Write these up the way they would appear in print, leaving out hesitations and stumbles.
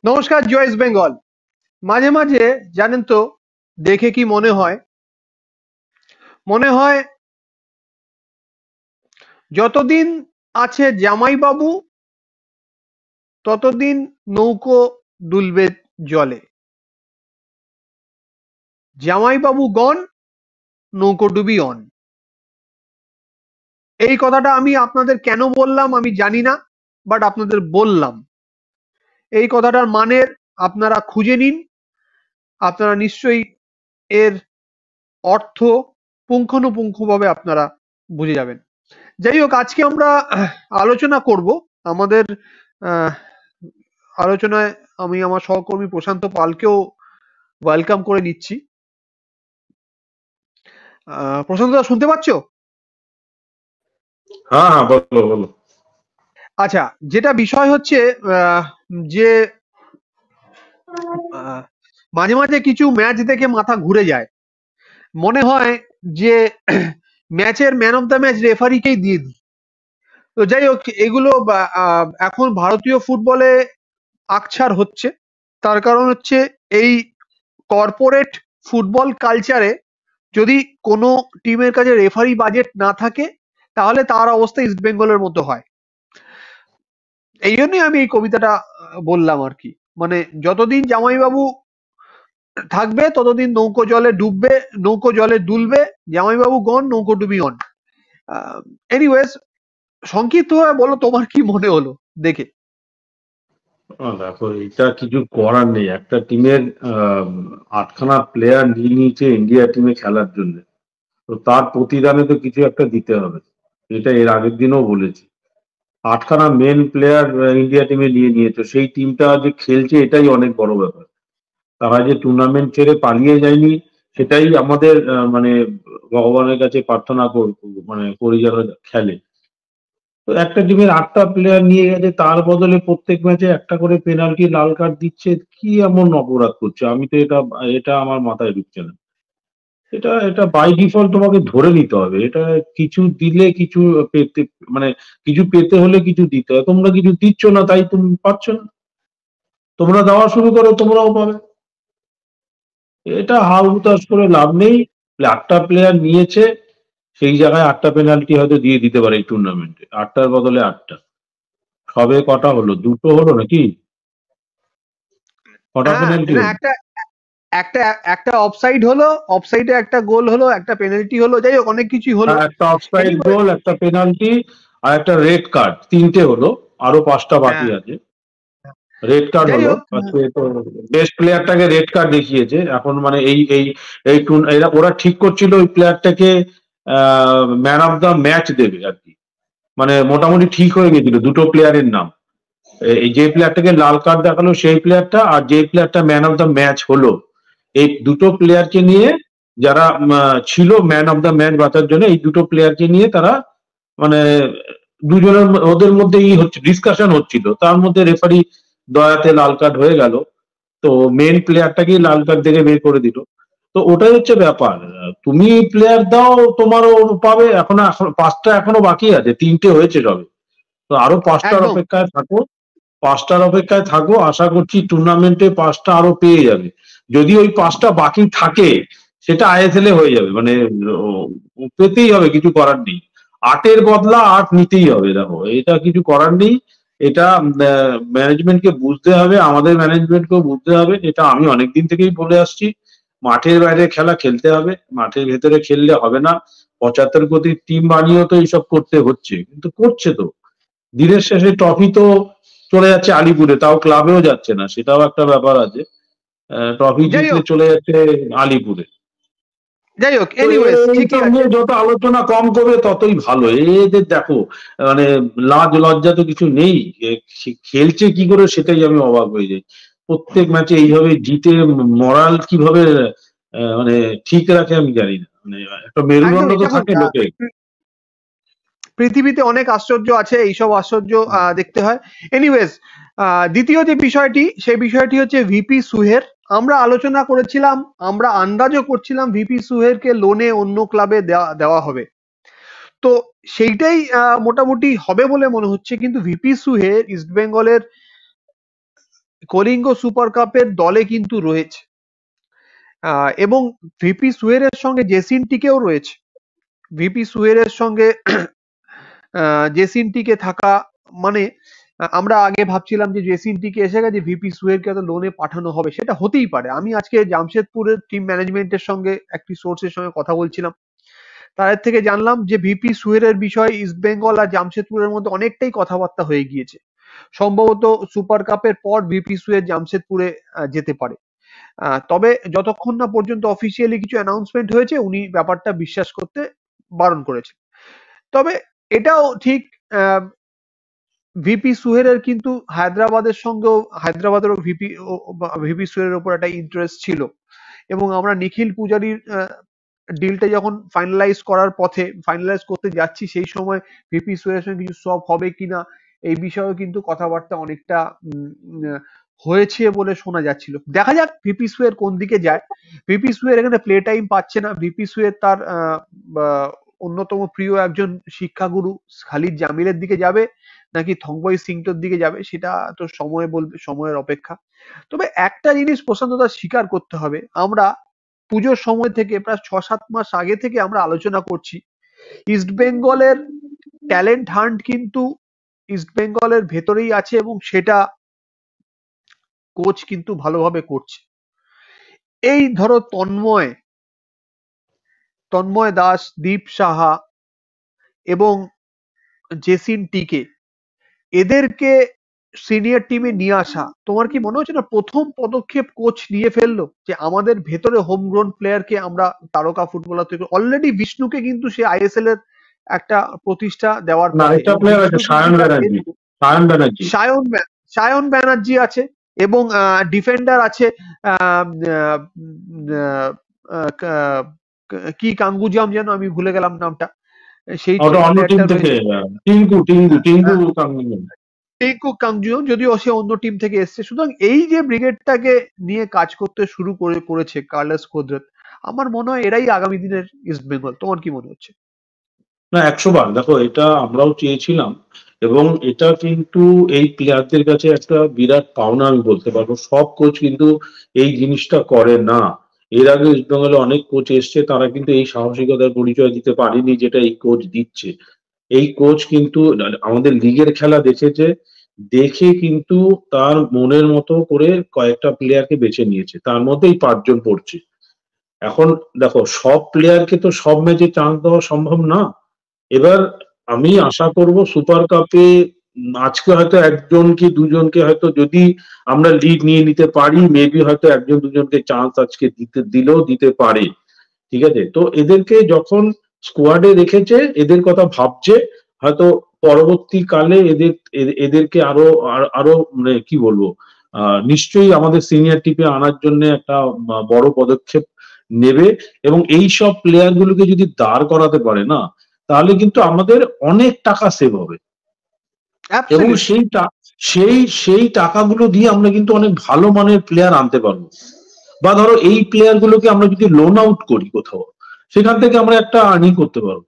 নমস্কার, জয় ইস্ট বেঙ্গল। মাঝে মাঝে জানেন তো, দেখে কি মনে হয় যতদিন আছে জামাইবাবু ততদিন নৌকো দুলবে জলে। জামাইবাবু গন, নৌকো ডুবি অন। এই কথাটা আমি আপনাদের কেন বললাম আমি জানি না, বাট আপনাদের বললাম। এই কথাটার মানের আপনারা খুঁজে নিন, আপনারা নিশ্চয়ই এর অর্থ পুঙ্খানুপুঙ্খভাবে আপনারা বুঝে যাবেন। যাই হোক, আজকে আমরা আলোচনা করব আমাদের আহ, আলোচনায় আমি আমার সহকর্মী প্রশান্ত পালকেও ওয়েলকাম করে নিচ্ছি। প্রশান্ত দা, শুনতে পাচ্ছো? হ্যাঁ হ্যাঁ, বলো বলো। আচ্ছা, যেটা বিষয় হচ্ছে যে আহ, মাঝে মাঝে কিছু ম্যাচ দেখে মাথা ঘুরে যায়। মনে হয় যে ম্যাচের ম্যান অফ দ্য ম্যাচ রেফারিকেই দিয়ে দিই। তো যাই হোক, এগুলো এখন ভারতীয় ফুটবলে আকছার হচ্ছে। তার কারণ হচ্ছে এই কর্পোরেট ফুটবল কালচারে যদি কোনো টিমের কাছে রেফারি বাজেট না থাকে, তাহলে তার অবস্থা ইস্ট বেঙ্গলের মতো হয়। এই জন্যই আমি এই কবিতাটা বললাম আর কি। মানে যতদিন জামাইবাবু থাকবে ততদিন নৌকো জলে ডুববে, নৌকো জলে দুলবে, জামাইবাবু গন, নৌকো ডুবি অন। এনিওয়েজ, সংক্ষিপ্ত ভাবে বলো তোমার কি মনে হলো দেখে। দেখো, এটা কিছু করার নেই। একটা টিমের 8খানা প্লেয়ার নিয়ে নিয়েছে ইন্ডিয়া টিমে খেলার জন্য। তো তার প্রতিদানে তো কিছু একটা দিতে হবে। এটা এর আগের দিনও বলেছি। 8খানা মেন প্লেয়ার ইন্ডিয়া টিমে নিয়ে নিয়েছে, সেই টিমটা যে খেলছে এটাই অনেক বড় ব্যাপার। তারা যে টুর্নামেন্ট ছেড়ে পালিয়ে যায়নি, সেটাই আমাদের মানে ভগবানের কাছে প্রার্থনা মানে করি যেন খেলে। তো একটা টিমের 8টা প্লেয়ার নিয়ে গেছে, তার বদলে প্রত্যেক ম্যাচে একটা করে পেনাল্টি, লাল কার্ড দিচ্ছে। কি এমন অপরাধ করছে? আমি তো এটা এটা আমার মাথায় ঢুকছে না। এটা এটা বাই ডিফল্ট তোমাকে ধরে নিতে হবে। এটা কিছু দিলে কিছু পেতে, মানে কিছু পেতে হলে কিছু দিতে হয়। তোমরা কিছু দিচ্ছ না, তাই তুমি পাচ্ছ না। তোমরা দেওয়া শুরু করো, তোমরাও পাবে। এটা হাল হুতাশ করে লাভ নেই। 8টা প্লেয়ার নিয়েছে, সেই জায়গায় 8টা পেনাল্টি হয়তো দিয়ে দিতে পারে এই টুর্নামেন্টে। 8টার বদলে 8টা। সবে কটা হলো? 2টো হলো নাকি? কটা হ্যাঁ, পেনাল্টি না, হলো? একটা একটা একটা অফসাইড হলো, অফসাইডে একটা গোল হলো, একটা পেনাল্টি হলো, যাই হোক অনেক কিছুই হলো। একটা অফসাইড এনিওয়ে, গোল, একটা পেনাল্টি, আর একটা রেড কার্ড। 3টে হলো, আরো 5টা বাকি হ্যাঁ, আছে। রেড কার্ড যাই হলো, হোক, আজকে তো বেস্ট প্লেয়ারটাকে রেড কার্ড দেখিয়েছে। এখন মানে এই এই এই ওরা ঠিক করছিল ওই প্লেয়ারটাকে ম্যান অফ দ্য ম্যাচ দেবে আর কি। মানে মোটামুটি ঠিক হয়ে গেছিল দুটো প্লেয়ারের নাম। এই যে প্লেয়ারটাকে লাল কার্ড দেখালো সেই প্লেয়ারটা, আর যে প্লেয়ারটা ম্যান অফ দ্য ম্যাচ হলো, এই দুটো প্লেয়ারকে নিয়ে, যারা ছিল ম্যান অফ দ্য ম্যাচ বাঁচার জন্য, এই দুটো প্লেয়ারকে নিয়ে তারা মানে দুজনের ওদের মধ্যে হচ্ছে ডিসকাশন হচ্ছিল, তার মধ্যে রেফারি দয়াতে লাল কার্ড হয়ে গেল। তো মেন প্লেয়ারটাকেই লাল কার্ড দেখে বের করে দিল। তো ওটাই হচ্ছে ব্যাপার। তুমি প্লেয়ার দাও, তোমারও পাবে। এখন 5টা এখনো বাকি আছে, 3টে হয়েছে সবে। তো আরো 5টার একদম। অপেক্ষায় থাকো। 5টার অপেক্ষায় থাকো, আশা করছি টুর্নামেন্টে 5টা আরো পেয়ে যাবে। যদি ওই 5টা বাকি থাকে, সেটা আইএসএল এ হয়ে যাবে। মানে পেতেই হবে, কিছু করার নেই। 8-এর বদলা 8 নিতেই হবে। দেখো, এটা কিছু করার নেই। এটা ম্যানেজমেন্টকে বুঝতে হবে, আমাদের ম্যানেজমেন্টকেও বুঝতে হবে। এটা আমি অনেকদিন থেকেই বলে আসছি। মাঠের বাইরে খেলা খেলতে হবে, মাঠের ভেতরে খেললে হবে না। 75 কোটির টিম বানিয়েও তো এইসব করতে হচ্ছে, কিন্তু করছে তো। দিনের শেষে ট্রফি তো চলে যাচ্ছে আলিপুরে, তাও ক্লাবেও যাচ্ছে না, সেটাও একটা ব্যাপার আছে। ট্রফি যাই জিতলে হোক, চলে যাচ্ছে আলিপুরে। তো এনিওয়েজ ঠিকই এইসব আছে। নিয়ে যত আলোচনা কম করবে ততই ভালো। এদের দেখো, মানে লাজ লজ্জা তো কিছু নেই। খেলছে কি করে সেটাই আমি অবাক হয়ে যাই। প্রত্যেক ম্যাচে এইভাবে জিতে মরাল কিভাবে মানে ঠিক রাখে আমি জানি না। মানে একটা মেরুদণ্ড একদমই, তো দেখুন, থাকে লোকে। পৃথিবীতে অনেক আশ্চর্য আছে, এইসব আশ্চর্য দেখতে হয়। এনিওয়েজ, দ্বিতীয় যে বিষয়টি, সেই বিষয়টি হচ্ছে ভিপি সুহের। আমরা আলোচনা করেছিলাম, আমরা আন্দাজও করছিলাম ভিপি সুহেরকে লোনে অন্য ক্লাবে দেওয়া হবে। তো সেইটাই মোটামুটি হবে বলে মনে হচ্ছে, কিন্তু ভিপি সুহের ইস্ট বেঙ্গলের কলিঙ্গ সুপার কাপের দলে কিন্তু রয়েছে, এবং ভিপি সুয়েরের সঙ্গে জেসিনটিকেও রয়েছে। ভিপি সুয়েরের সঙ্গে জেসিনটিকে থাকা মানে আমরা আগে ভাবছিলাম যে জেসিনটিকে এসে গেছে, ভিপি সুয়েরকে তো লোনে পাঠানো হবে, সেটা হতেই পারে। আমি আজকে জামশেদপুরের টিম ম্যানেজমেন্টের সঙ্গে একটি সোর্সের সঙ্গে কথা বলছিলাম, তাদের থেকে জানলাম যে ভিপি সুয়েরের বিষয়ে ইস্ট বেঙ্গল আর জামশেদপুরের মধ্যে অনেকটাই কথাবার্তা হয়ে গিয়েছে। সম্ভবত সুপার কাপের পর ভিপি সুয়ের জামশেদপুরে যেতে পারে। তবে যতক্ষণ না পর্যন্ত অফিসিয়ালি কিছু অ্যানাউন্সমেন্ট হয়েছে, উনি ব্যাপারটা বিশ্বাস করতে বারণ করেছে। তবে এটাও ঠিক, ভিপি সুহেরের কিন্তু হায়দ্রাবাদের সঙ্গেও, হায়দ্রাবাদেরও ভিপি সুহেরের উপর একটা ইন্টারেস্ট ছিল, এবং আমরা নিখিল পূজারির ডিলটা যখন ফাইনালাইজ করতে যাচ্ছি, সেই সময় ভিপি সুহেরের সঙ্গে কিছু সব হবে কিনা এই বিষয়েও কিন্তু কথাবার্তা অনেকটা হয়েছে বলে শোনা যাচ্ছিল। দেখা যাক ভিপি সুহের কোন দিকে যায়। ভিপি সুহের এখানে প্লে টাইম পাচ্ছে না। ভিপি সুহের তার অন্যতম প্রিয় একজন শিক্ষাগুরু খালিদ জামিলের দিকে যাবে, নাকি থংবই সিংটোর দিকে যাবে, সেটা তো সময় বলবে, সময়ের অপেক্ষা। তবে একটা জিনিস প্রশান্ত দা স্বীকার করতে হবে, আমরা পুজোর সময় থেকে প্রায় 6-7 মাস আগে থেকে আমরা আলোচনা করছি, ইস্ট বেঙ্গলের ট্যালেন্ট হান্ট কিন্তু ইস্ট বেঙ্গলের ভেতরেই আছে, এবং সেটা কোচ কিন্তু ভালোভাবে করছে। এই ধরো তন্ময় দাস, দীপ সাহা এবং জেসিন টিকে, এদেরকে সিনিয়র টিমে নিয়ে আসা, তোমার কি মনে হচ্ছে না প্রথম পদক্ষেপ কোচ নিয়ে ফেললো, যে আমাদের ভেতরে হোমগ্রোন প্লেয়ারকে আমরা তারকা ফুটবলার তৈরি? অলরেডি বিষ্ণুকে কিন্তু সে আইএসএল এর একটা প্রতিষ্ঠা দেওয়ার পথে, সায়ন ব্যানার্জি আছে, এবং ডিফেন্ডার আছে কি কাঙ্গুজাম, যেন আমি ভুলে গেলাম নামটা, সেই টিঙ্কু কাঙ্গুজাম, যদিও সে অন্য টিম থেকে এসছে। সুতরাং এই যে ব্রিগেডটাকে নিয়ে কাজ করতে শুরু করেছে কার্লোস কুদরত, আমার মনে হয় এরাই আগামী দিনের ইস্ট বেঙ্গল। তোমার কি মনে হচ্ছে? না, 100 বার দেখো, এটা আমরাও চেয়েছিলাম, এবং এটা কিন্তু এই প্লেয়ারদের কাছে একটা বিরাট পাওনা আমি বলতে পারবো। সব কোচ কিন্তু এই জিনিসটা করে না। এর আগে ইস্ট বেঙ্গলে অনেক কোচ এসছে, তারা কিন্তু এই সাহসিকতার পরিচয় দিতে পারেনি যেটা এই কোচ দিচ্ছে। এই কোচ কিন্তু আমাদের লিগের খেলা দেখেছে, দেখে কিন্তু তার মনের মতো করে কয়েকটা প্লেয়ারকে বেছে নিয়েছে, তার মধ্যে এই 5 জন পড়ছে। এখন দেখো, সব প্লেয়ারকে তো সব ম্যাচে চান্স দেওয়া সম্ভব না। এবার আমি আশা করব সুপার কাপে আজকে হয়তো 1 জন কি 2 জনকে হয়তো যদি আমরা লিড নিয়ে নিতে পারি, মেবি হয়তো 1-2 জনকে চান্স আজকে দিতে পারে। ঠিক আছে, তো এদেরকে যখন স্কোয়াডে রেখেছে, এদের কথা ভাবছে, হয়তো পরবর্তীকালে এদেরকে আরো আরো মানে কি বলবো, নিশ্চয়ই আমাদের সিনিয়র টিপে আনার জন্য একটা বড় পদক্ষেপ নেবে। এবং এই সব প্লেয়ার গুলোকে যদি দাঁড় করাতে পারে না, তাহলে কিন্তু আমাদের অনেক টাকা সেভ হবে, এবং সেই টাকাগুলো দিয়ে আমরা কিন্তু অনেক ভালো মানের প্লেয়ার আনতে পারবো। বা ধরো এই প্লেয়ার গুলোকে আমরা যদি লোন আউট করি কোথাও, সেখান থেকে আমরা একটা আর্নিং করতে পারবো।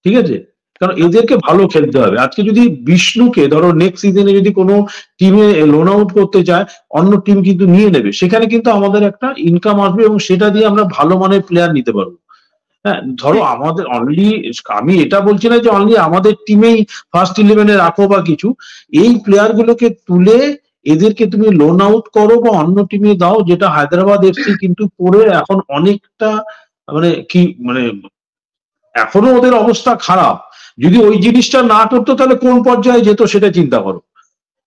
ঠিক আছে, কারণ এদেরকে ভালো খেলতে হবে। আজকে যদি বিষ্ণুকে ধরো নেক্সট সিজনে যদি কোনো টিমে লোন আউট করতে চায়, অন্য টিম কিন্তু নিয়ে নেবে, সেখানে কিন্তু আমাদের একটা ইনকাম আসবে, এবং সেটা দিয়ে আমরা ভালো মানের প্লেয়ার নিতে পারবো। হ্যাঁ, ধরো আমাদের অনলি, আমি এটা বলছি না যে অনলি আমাদের টিমেই ফার্স্ট 11-এ রাখো বা কিছু, এই প্লেয়ার গুলোকে তুলে এদেরকে তুমি লোন আউট করো বা অন্য টিমে দাও, যেটা হায়দ্রাবাদ এফসি কিন্তু করে এখন অনেকটা, মানে কি মানে এখনো ওদের অবস্থা খারাপ। যদি ওই জিনিসটা না করতো তাহলে কোন পর্যায়ে যেত সেটা চিন্তা করো।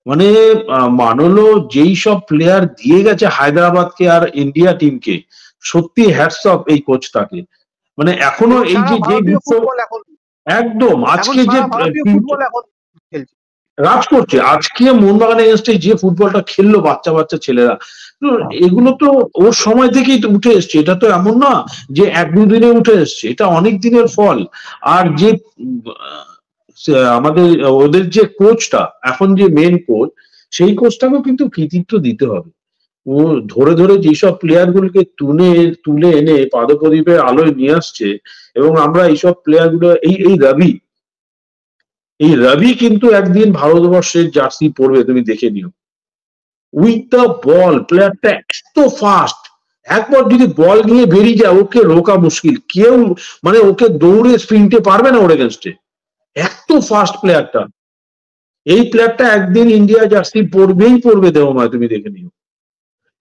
মানে মানলো যেই সব প্লেয়ার দিয়ে গেছে হায়দ্রাবাদকে আর ইন্ডিয়া টিমকে, সত্যি হ্যাটস অফ এই কোচটাকে। মানে এখনো এই যে একদম আজকে যে রাজ করছে, আজকে মোহনবাগান এগেইনস্টে যে ফুটবলটা খেললো বাচ্চা বাচ্চা ছেলেরা, এগুলো তো ওর সময় থেকেই তো উঠে এসছে। এটা তো এমন না যে 1-2 দিনে উঠে এসছে, এটা অনেক দিনের ফল। আর যে আমাদের ওদের যে কোচটা এখন, যে মেন কোচ, সেই কোচটাকেও কিন্তু কৃতিত্ব দিতে হবে। ও ধরে ধরে যেসব প্লেয়ার গুলোকে তুলে এনে পাদপ্রদীপের আলোয় নিয়ে আসছে, এবং আমরা এইসব প্লেয়ার গুলো, এই রবি কিন্তু একদিন ভারতবর্ষের জার্সি পরবে, তুমি দেখে নিও। উইথ দ্য বল প্লেয়ারটা এত ফাস্ট, একবার যদি বল নিয়ে বেরিয়ে যায় ওকে রোকা মুশকিল, কেউ মানে ওকে দৌড়ে স্প্রিন্টে পারবে না ওর এগেনস্টে, এত ফাস্ট প্লেয়ারটা। এই প্লেয়ারটা একদিন ইন্ডিয়া জার্সি পরবেই পরবে দেওমায়, তুমি দেখে নিও।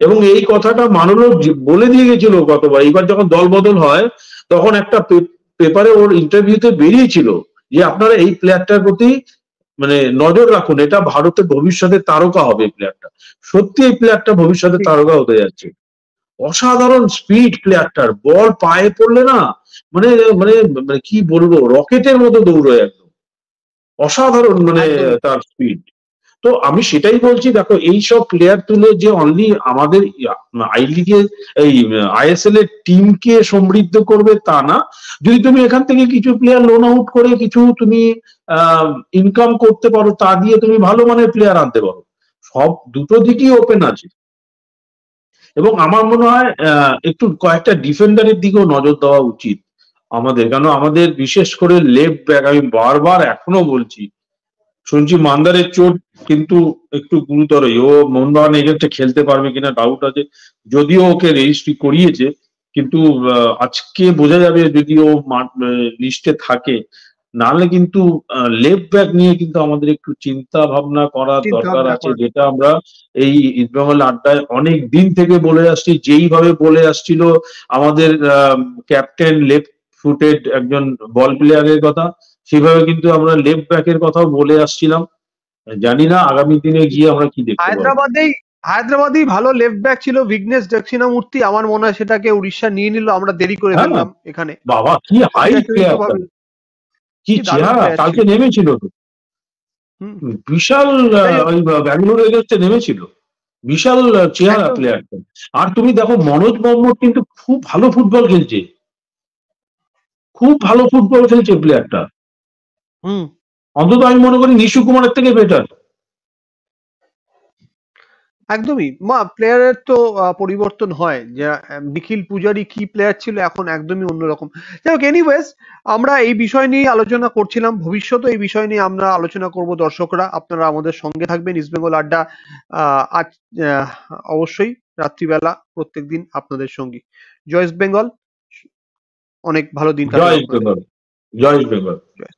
এবং এই কথাটা মানলোক বলে দিয়ে গেছিল গতবার, এইবার যখন দল বদল হয় তখন একটা পেপারে ওর ইন্টারভিউতে বেরিয়েছিল যে আপনারা এই প্লেয়ারটার প্রতি মানে নজর রাখুন, এটা ভারতের ভবিষ্যতে তারকা হবে এই প্লেয়ারটা। সত্যি এই প্লেয়ারটা ভবিষ্যতে তারকা হতে যাচ্ছে। অসাধারণ স্পিড প্লেয়ারটার, বল পায়ে পড়লে না মানে মানে মানে কি বলবো, রকেটের মতো দৌড়য় একদম, অসাধারণ মানে একদমই তার স্পিড। তো আমি সেটাই বলছি, দেখো এইসব প্লেয়ার তুলে যে অনলি আমাদের আই লিগে এই আইএসএল এর টিমকে সমৃদ্ধ করবে তা না, যদি তুমি এখান থেকে কিছু প্লেয়ার লোন আউট করে কিছু তুমি ইনকাম করতে পারো, তা দিয়ে তুমি ভালো মানের প্লেয়ার আনতে পারো। সব দুটো দিকই ওপেন আছে। এবং আমার মনে হয় একটু কয়েকটা ডিফেন্ডারের দিকেও নজর দেওয়া উচিত আমাদের, কেন আমাদের বিশেষ করে লেফট ব্যাক, আমি বারবার এখনো বলছি, শুনছি মান্দারের চোট কিন্তু একটু গুরুতরই, ও মোহনবাগান এগেন্সটে খেলতে পারবে কিনা ডাউট আছে, যদিও ওকে রেজিস্ট্রি করিয়েছে, কিন্তু আজকে বোঝা যাবে যদি ও লিস্টে থাকে। নাহলে কিন্তু লেফট ব্যাক নিয়ে কিন্তু আমাদের একটু চিন্তা ভাবনা করার চিন্তা দরকার ভাবনা আছে, করা। যেটা আমরা এই ইস্টবেঙ্গল আড্ডায় অনেক দিন থেকে বলে আসছি, যেইভাবে বলে আসছিল আমাদের ক্যাপ্টেন লেফট ফুটেড একজন বল প্লেয়ারের কথা, সেভাবে কিন্তু আমরা লেফট ব্যাকের কথাও বলে আসছিলাম। জানি না আগামী দিনে গিয়ে আমরা কি দেখতে পাবো। হায়দ্রাবাদেই ভালো লেফট ব্যাক ছিল বিঘ্নেশ দক্ষিণামূর্তি, আমার মনে হয় সেটাকে উড়িষ্যা নিয়ে নিল, আমরা দেরি করে হ্যাঁ, ফেললাম এখানে। বাবা কি হাইট প্লেয়ারটা, অপ্রত্যাশিতভাবে কি কি দারুণ চেহারা, প্লেয়ার ছিল। কালকে নেমেছিল তো হুম। বিশাল, যাই হোক, ওই ব্যাঙ্গালোর এগেন্সটে নেমেছিল, বিশাল চেহারা একদম। প্লেয়ারটা। আর তুমি দেখো মনোজ মোহাম্মদ কিন্তু খুব ভালো ফুটবল খেলছে, খুব ভালো ফুটবল খেলছে প্লেয়ারটা, হুম। অন্তত আমি মনে করি নিশু কুমারের থেকে বেটার। একদমই প্লেয়ারের তো পরিবর্তন হয়, যে নিখিল পূজারি কি প্লেয়ার ছিল, এখন একদমই অন্যরকম। যাই হোক, এনিওয়েজ, আমরা এই বিষয় নিয়ে আলোচনা করছিলাম, ভবিষ্যতে এই বিষয় নিয়ে আমরা আলোচনা করব। দর্শকরা আপনারা আমাদের সঙ্গে থাকবেন, ইস্টবেঙ্গল আড্ডা আজ অবশ্যই রাত্রিবেলা প্রত্যেকদিন আপনাদের সঙ্গী। জয় ইস্ট বেঙ্গল, অনেক ভালো দিন কাটুক জয় আপনাদের। বেঙ্গল, জয় বেঙ্গল। জয়।